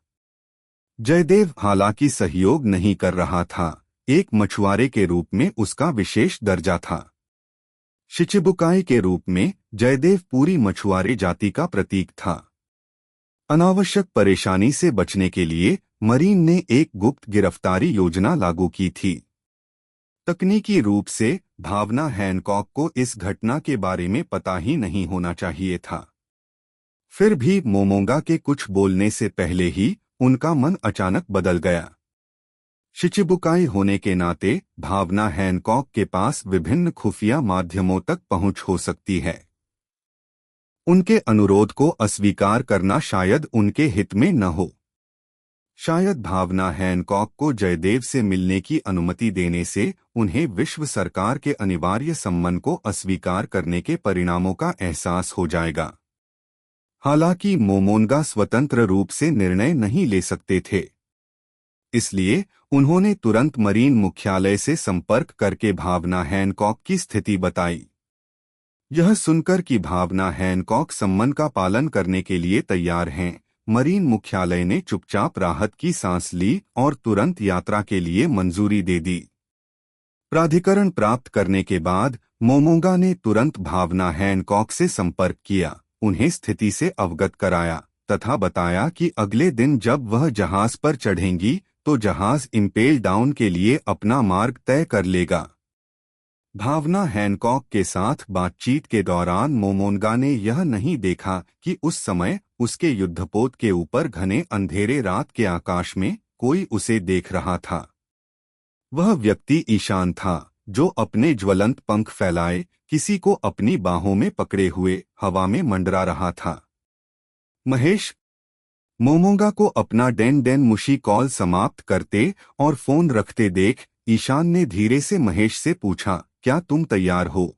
जयदेव हालांकि सहयोग नहीं कर रहा था, एक मछुआरे के रूप में उसका विशेष दर्जा था। शिचिबुकाई के रूप में जयदेव पूरी मछुआरे जाति का प्रतीक था। अनावश्यक परेशानी से बचने के लिए मरीन ने एक गुप्त गिरफ्तारी योजना लागू की थी। तकनीकी रूप से भावना हैनकॉक को इस घटना के बारे में पता ही नहीं होना चाहिए था। फिर भी मोमोगा के कुछ बोलने से पहले ही उनका मन अचानक बदल गया। शिचिबुकाई होने के नाते भावना हैनकॉक के पास विभिन्न खुफिया माध्यमों तक पहुंच हो सकती है। उनके अनुरोध को अस्वीकार करना शायद उनके हित में न हो। शायद भावना हैनकॉक को जयदेव से मिलने की अनुमति देने से उन्हें विश्व सरकार के अनिवार्य सम्मान को अस्वीकार करने के परिणामों का एहसास हो जाएगा। हालांकि मोमोनगा स्वतंत्र रूप से निर्णय नहीं ले सकते थे, इसलिए उन्होंने तुरंत मरीन मुख्यालय से संपर्क करके भावना हैनकॉक की स्थिति बताई। यह सुनकर कि भावना हैनकॉक सम्मान का पालन करने के लिए तैयार हैं, मरीन मुख्यालय ने चुपचाप राहत की सांस ली और तुरंत यात्रा के लिए मंजूरी दे दी। प्राधिकरण प्राप्त करने के बाद मोमोगा ने तुरंत भावना हैनकॉक से संपर्क किया, उन्हें स्थिति से अवगत कराया तथा बताया कि अगले दिन जब वह जहाज पर चढ़ेंगी तो जहाज इम्पेल डाउन के लिए अपना मार्ग तय कर लेगा। भावना हैनकॉक के साथ बातचीत के दौरान मोमोनगा ने यह नहीं देखा कि उस समय उसके युद्धपोत के ऊपर घने अंधेरे रात के आकाश में कोई उसे देख रहा था। वह व्यक्ति ईशान था, जो अपने ज्वलंत पंख फैलाए किसी को अपनी बाहों में पकड़े हुए हवा में मंडरा रहा था। महेश, मोमोंगा को अपना डेन डेन मुशी कॉल समाप्त करते और फोन रखते देख ईशान ने धीरे से महेश से पूछा, क्या तुम तैयार हो?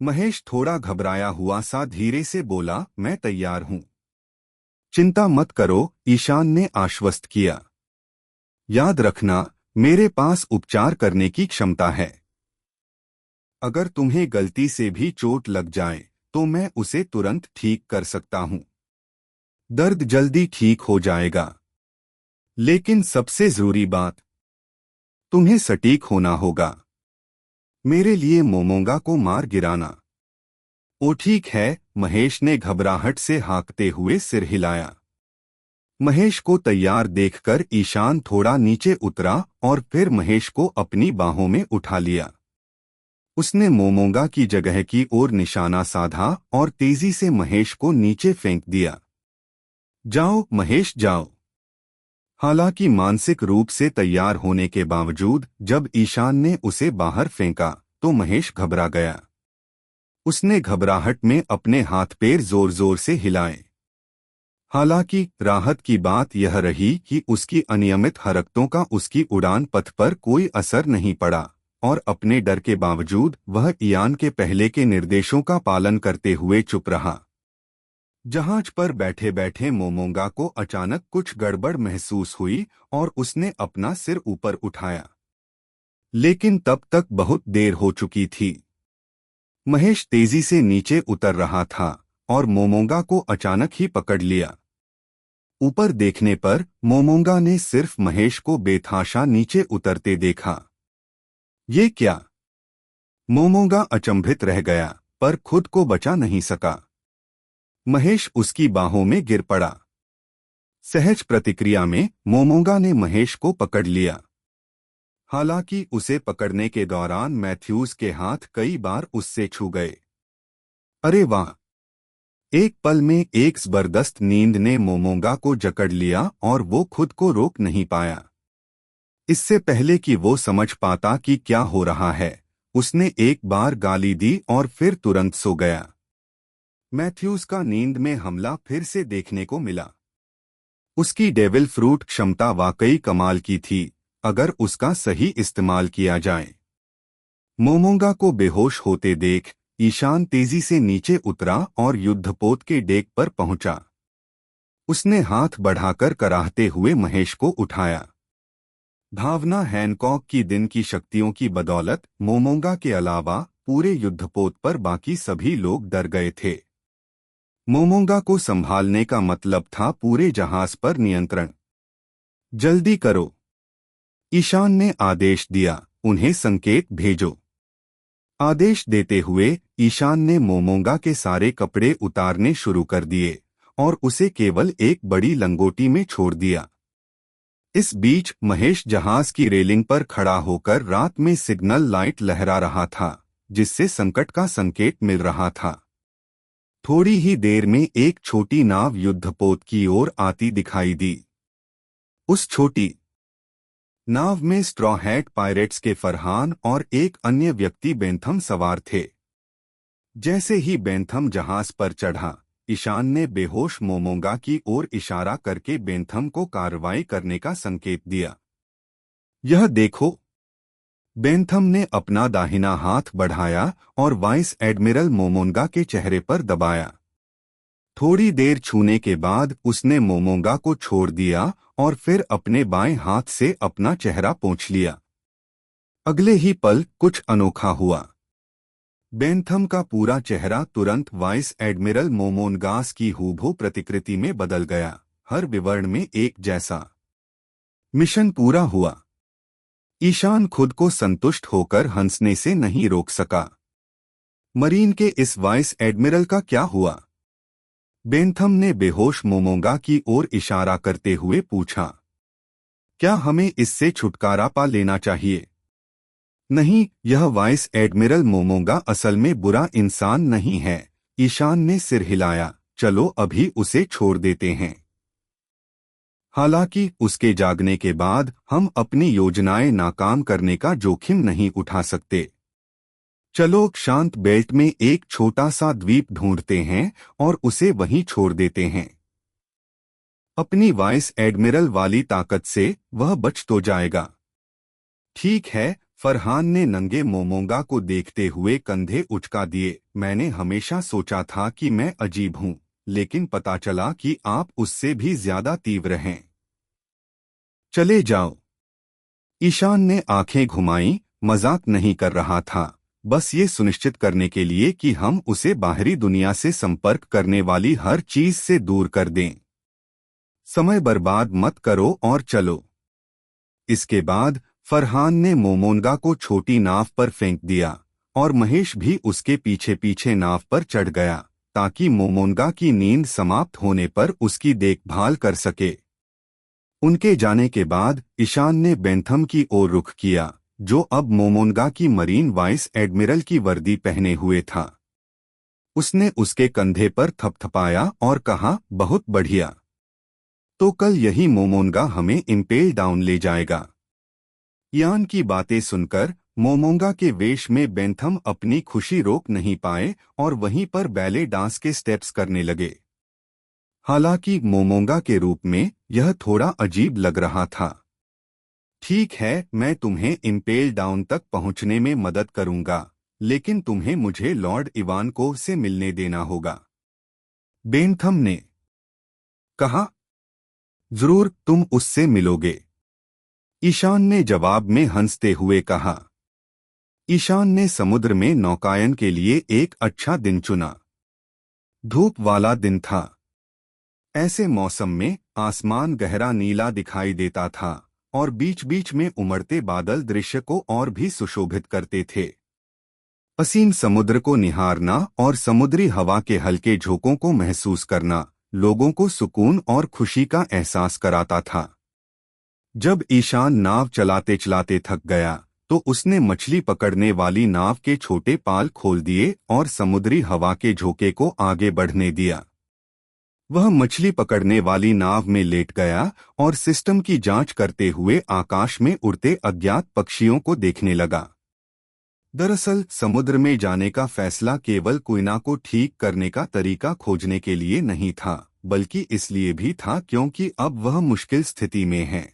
महेश थोड़ा घबराया हुआ सा धीरे से बोला, मैं तैयार हूं। चिंता मत करो, ईशान ने आश्वस्त किया। याद रखना, मेरे पास उपचार करने की क्षमता है। अगर तुम्हें गलती से भी चोट लग जाए तो मैं उसे तुरंत ठीक कर सकता हूं। दर्द जल्दी ठीक हो जाएगा। लेकिन सबसे जरूरी बात, तुम्हें सटीक होना होगा। मेरे लिए मोमोंगा को मार गिराना। ओ ठीक है, महेश ने घबराहट से हाँकते हुए सिर हिलाया। महेश को तैयार देखकर ईशान थोड़ा नीचे उतरा और फिर महेश को अपनी बाहों में उठा लिया। उसने मोमोंगा की जगह की ओर निशाना साधा और तेजी से महेश को नीचे फेंक दिया। जाओ महेश जाओ। हालांकि मानसिक रूप से तैयार होने के बावजूद जब ईशान ने उसे बाहर फेंका तो महेश घबरा गया। उसने घबराहट में अपने हाथ पैर जोर जोर से हिलाए। हालांकि राहत की बात यह रही कि उसकी अनियमित हरकतों का उसकी उड़ान पथ पर कोई असर नहीं पड़ा और अपने डर के बावजूद वह इयान के पहले के निर्देशों का पालन करते हुए चुप रहा। जहाज पर बैठे बैठे मोमोंगा को अचानक कुछ गड़बड़ महसूस हुई और उसने अपना सिर ऊपर उठाया। लेकिन तब तक बहुत देर हो चुकी थी। महेश तेजी से नीचे उतर रहा था और मोमोंगा को अचानक ही पकड़ लिया। ऊपर देखने पर मोमोंगा ने सिर्फ महेश को बेतहाशा नीचे उतरते देखा। ये क्या? मोमोंगा अचंभित रह गया पर खुद को बचा नहीं सका। महेश उसकी बाहों में गिर पड़ा। सहज प्रतिक्रिया में मोमोंगा ने महेश को पकड़ लिया। हालांकि उसे पकड़ने के दौरान मैथ्यूज के हाथ कई बार उससे छू गए। अरे वाह! एक पल में एक जबरदस्त नींद ने मोमोंगा को जकड़ लिया और वो खुद को रोक नहीं पाया। इससे पहले कि वो समझ पाता कि क्या हो रहा है, उसने एक बार गाली दी और फिर तुरंत सो गया। मैथ्यूज का नींद में हमला फिर से देखने को मिला। उसकी डेविल फ्रूट क्षमता वाकई कमाल की थी अगर उसका सही इस्तेमाल किया जाए। मोमोंगा को बेहोश होते देख ईशान तेजी से नीचे उतरा और युद्धपोत के डेक पर पहुंचा। उसने हाथ बढ़ाकर कराहते हुए महेश को उठाया। भावना हैनकॉक की दिन की शक्तियों की बदौलत मोमोंगा के अलावा पूरे युद्धपोत पर बाकी सभी लोग डर गए थे। मोमोंगा को संभालने का मतलब था पूरे जहाज पर नियंत्रण। जल्दी करो, ईशान ने आदेश दिया, उन्हें संकेत भेजो। आदेश देते हुए ईशान ने मोमोंगा के सारे कपड़े उतारने शुरू कर दिए और उसे केवल एक बड़ी लंगोटी में छोड़ दिया। इस बीच महेश जहाज की रेलिंग पर खड़ा होकर रात में सिग्नल लाइट लहरा रहा था, जिससे संकट का संकेत मिल रहा था। थोड़ी ही देर में एक छोटी नाव युद्धपोत की ओर आती दिखाई दी। उस छोटी नाव में स्ट्रॉ हैट पायरेट्स के फरहान और एक अन्य व्यक्ति बेंथम सवार थे। जैसे ही बेंथम जहाज पर चढ़ा, ईशान ने बेहोश मोमोंगा की ओर इशारा करके बेंथम को कार्रवाई करने का संकेत दिया। यह देखो। बेंथम ने अपना दाहिना हाथ बढ़ाया और वाइस एडमिरल मोमोंगा के चेहरे पर दबाया। थोड़ी देर छूने के बाद उसने मोमोंगा को छोड़ दिया और फिर अपने बाएं हाथ से अपना चेहरा पोंछ लिया। अगले ही पल कुछ अनोखा हुआ। बेंथम का पूरा चेहरा तुरंत वाइस एडमिरल मोमोनगास की हूबहू प्रतिकृति में बदल गया, हर विवरण में एक जैसा। मिशन पूरा हुआ। ईशान खुद को संतुष्ट होकर हंसने से नहीं रोक सका। मरीन के इस वाइस एडमिरल का क्या हुआ? बेंथम ने बेहोश मोमोंगा की ओर इशारा करते हुए पूछा। क्या हमें इससे छुटकारा पा लेना चाहिए? नहीं, यह वाइस एडमिरल मोमोंगा असल में बुरा इंसान नहीं है। ईशान ने सिर हिलाया। चलो अभी उसे छोड़ देते हैं। हालांकि उसके जागने के बाद हम अपनी योजनाएं नाकाम करने का जोखिम नहीं उठा सकते। चलो शांत बेल्ट में एक छोटा सा द्वीप ढूंढते हैं और उसे वहीं छोड़ देते हैं। अपनी वाइस एडमिरल वाली ताकत से वह बच तो जाएगा। ठीक है, फरहान ने नंगे मोमोंगा को देखते हुए कंधे उचका दिए। मैंने हमेशा सोचा था कि मैं अजीब हूँ, लेकिन पता चला कि आप उससे भी ज्यादा तीव्र हैं। चले जाओ। ईशान ने आंखें घुमाईं, मजाक नहीं कर रहा था, बस ये सुनिश्चित करने के लिए कि हम उसे बाहरी दुनिया से संपर्क करने वाली हर चीज से दूर कर दें। समय बर्बाद मत करो और चलो। इसके बाद फरहान ने मोमोंगा को छोटी नाव पर फेंक दिया और महेश भी उसके पीछे पीछे नाव पर चढ़ गया ताकि मोमोंगा की नींद समाप्त होने पर उसकी देखभाल कर सके। उनके जाने के बाद ईशान ने बेंथम की ओर रुख किया, जो अब मोमोंगा की मरीन वाइस एडमिरल की वर्दी पहने हुए था। उसने उसके कंधे पर थपथपाया और कहा, बहुत बढ़िया। तो कल यही मोमोंगा हमें इम्पेल डाउन ले जाएगा। यान की बातें सुनकर मोमोंगा के वेश में बेंथम अपनी खुशी रोक नहीं पाए और वहीं पर बैले डांस के स्टेप्स करने लगे। हालांकि मोमोंगा के रूप में यह थोड़ा अजीब लग रहा था। ठीक है, मैं तुम्हें इम्पेल डाउन तक पहुंचने में मदद करूंगा, लेकिन तुम्हें मुझे लॉर्ड इवानकोव से मिलने देना होगा, बेंथम ने कहा। जरूर, तुम उससे मिलोगे, ईशान ने जवाब में हंसते हुए कहा। ईशान ने समुद्र में नौकायन के लिए एक अच्छा दिन चुना। धूप वाला दिन था। ऐसे मौसम में आसमान गहरा नीला दिखाई देता था और बीच बीच में उमड़ते बादल दृश्य को और भी सुशोभित करते थे। असीम समुद्र को निहारना और समुद्री हवा के हल्के झोंकों को महसूस करना लोगों को सुकून और खुशी का एहसास कराता था। जब ईशान नाव चलाते चलाते थक गया तो उसने मछली पकड़ने वाली नाव के छोटे पाल खोल दिए और समुद्री हवा के झोंके को आगे बढ़ने दिया। वह मछली पकड़ने वाली नाव में लेट गया और सिस्टम की जांच करते हुए आकाश में उड़ते अज्ञात पक्षियों को देखने लगा। दरअसल समुद्र में जाने का फैसला केवल क्वीना को ठीक करने का तरीका खोजने के लिए नहीं था, बल्कि इसलिए भी था क्योंकि अब वह मुश्किल स्थिति में है।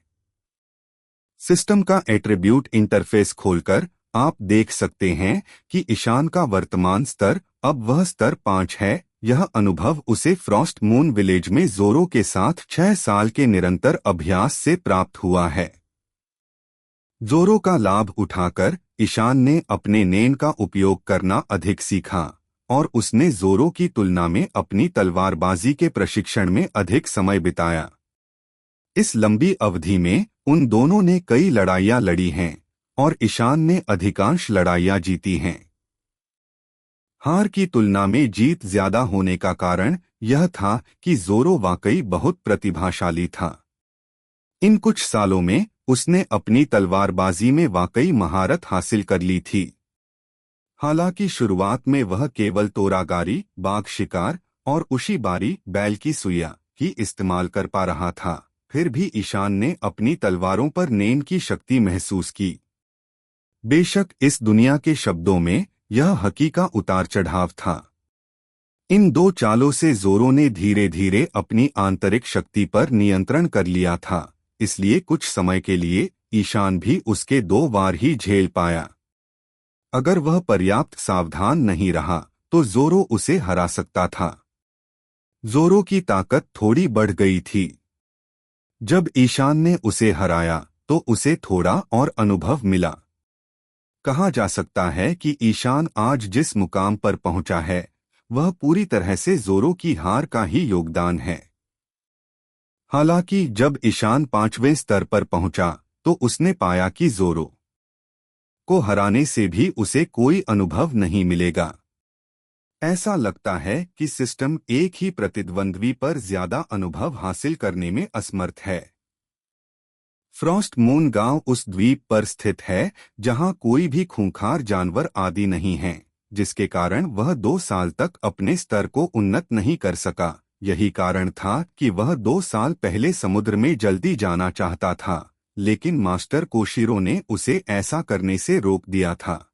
सिस्टम का एट्रीब्यूट इंटरफेस खोलकर आप देख सकते हैं कि ईशान का वर्तमान स्तर अब वह स्तर 5 है। यह अनुभव उसे फ्रॉस्ट मून विलेज में जोरो के साथ 6 साल के निरंतर अभ्यास से प्राप्त हुआ है। जोरो का लाभ उठाकर ईशान ने अपने नेन का उपयोग करना अधिक सीखा और उसने जोरो की तुलना में अपनी तलवारबाजी के प्रशिक्षण में अधिक समय बिताया। इस लंबी अवधि में उन दोनों ने कई लड़ाइयां लड़ी हैं और ईशान ने अधिकांश लड़ाइयां जीती हैं। हार की तुलना में जीत ज्यादा होने का कारण यह था कि जोरो वाकई बहुत प्रतिभाशाली था। इन कुछ सालों में उसने अपनी तलवारबाजी में वाकई महारत हासिल कर ली थी। हालांकि शुरुआत में वह केवल तोरागारी, बाघ शिकार और उशीबारी बैल की सुइया ही इस्तेमाल कर पा रहा था, फिर भी ईशान ने अपनी तलवारों पर नेन की शक्ति महसूस की। बेशक इस दुनिया के शब्दों में यह हकी का उतार चढ़ाव था। इन दो चालों से जोरो ने धीरे धीरे अपनी आंतरिक शक्ति पर नियंत्रण कर लिया था, इसलिए कुछ समय के लिए ईशान भी उसके 2 वार ही झेल पाया। अगर वह पर्याप्त सावधान नहीं रहा तो जोरो उसे हरा सकता था। जोरो की ताकत थोड़ी बढ़ गई थी। जब ईशान ने उसे हराया तो उसे थोड़ा और अनुभव मिला। कहा जा सकता है कि ईशान आज जिस मुकाम पर पहुंचा है वह पूरी तरह से जोरो की हार का ही योगदान है। हालांकि जब ईशान 5वें स्तर पर पहुंचा तो उसने पाया कि जोरो को हराने से भी उसे कोई अनुभव नहीं मिलेगा। ऐसा लगता है कि सिस्टम एक ही प्रतिद्वंद्वी पर ज्यादा अनुभव हासिल करने में असमर्थ है। फ्रॉस्ट मून गांव उस द्वीप पर स्थित है जहां कोई भी खूंखार जानवर आदि नहीं है, जिसके कारण वह 2 साल तक अपने स्तर को उन्नत नहीं कर सका। यही कारण था कि वह 2 साल पहले समुद्र में जल्दी जाना चाहता था, लेकिन मास्टर कोशिरो ने उसे ऐसा करने से रोक दिया था।